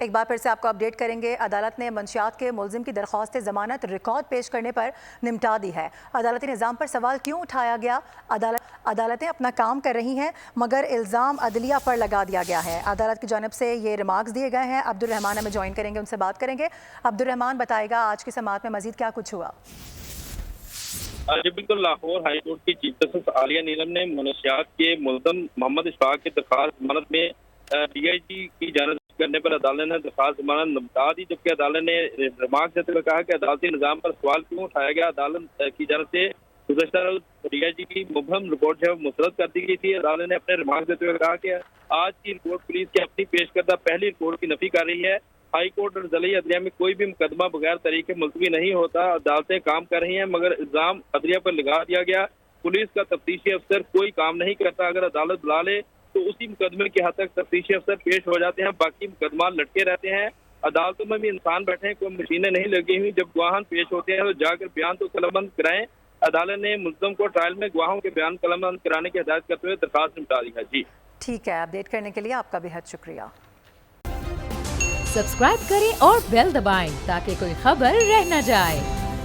ایک بار پھر سے آپ کو اپڈیٹ کریں گے۔ عدالت نے منشیات کے ملزم کی درخواست ضمانت ریکارڈ پیش کرنے پر نمٹا دی ہے۔ عدالتی نظام پر سوال کیوں اٹھایا گیا؟ عدالتیں اپنا کام کر رہی ہیں مگر الزام عدلیہ پر لگا دیا گیا ہے۔ عدالت کی جانب سے یہ ریمارکس دیے گئے ہیں۔ عبد الرحمان ہمیں جوائن کریں گے، ان سے بات کریں گے۔ عبد الرحمان بتائے گا آج کی سماعت میں مزید کیا کچھ ہوا؟ جی بالکل، لاہور ہائی کورٹ کی چیف جسٹس عالیہ نیلم نے منشیات کے ملزم محمد اشفاق کی درخواست ضمانت میں ڈی آئی جی کی جانب کرنے پر عدالت نے درخواست ضمانت نمٹا دی، جبکہ عدالت نے ریمارکس دیتے ہوئے کہا کہ عدالتی نظام پر سوال کیوں اٹھایا گیا۔ عدالت کی جانب سے گزشتہ روز ڈی آئی جی کی مبہم رپورٹ جو ہے مسترد کر دی گئی تھی۔ عدالت نے اپنے ریمارکس دیتے ہوئے کہا کہ آج کی رپورٹ پولیس کی اپنی پیش کردہ پہلی رپورٹ کی نفی کر رہی ہے۔ ہائی کورٹ اور ضلعی عدلیہ میں کوئی بھی مقدمہ بغیر طریقے ملتوی نہیں ہوتا۔ عدالتیں کام کر رہی ہیں مگر الزام عدلیہ پر لگا دیا گیا۔ پولیس کا تفتیشی افسر کوئی کام نہیں کرتا، اگر عدالت بلا لے تو اسی مقدمے کی حد تک تفتیشی افسر پیش ہو جاتے ہیں، باقی مقدمات لٹکے رہتے ہیں۔ عدالتوں میں بھی انسان بیٹھے ہیں، کوئی مشینیں نہیں لگی ہوئی، جب گواہان پیش ہوتے ہیں تو جا کر بیان تو قلمبند کرائیں۔ عدالت نے ملزم کو ٹرائل میں گواہوں کے بیان قلمبند کرانے کی ہدایت کرتے ہوئے درخواست نمٹا دی ہے۔ جی ٹھیک ہے، اپڈیٹ کرنے کے لیے آپ کا بہت شکریہ۔ سبسکرائب کریں اور بیل دبائیں تاکہ کوئی خبر رہ نہ جائے۔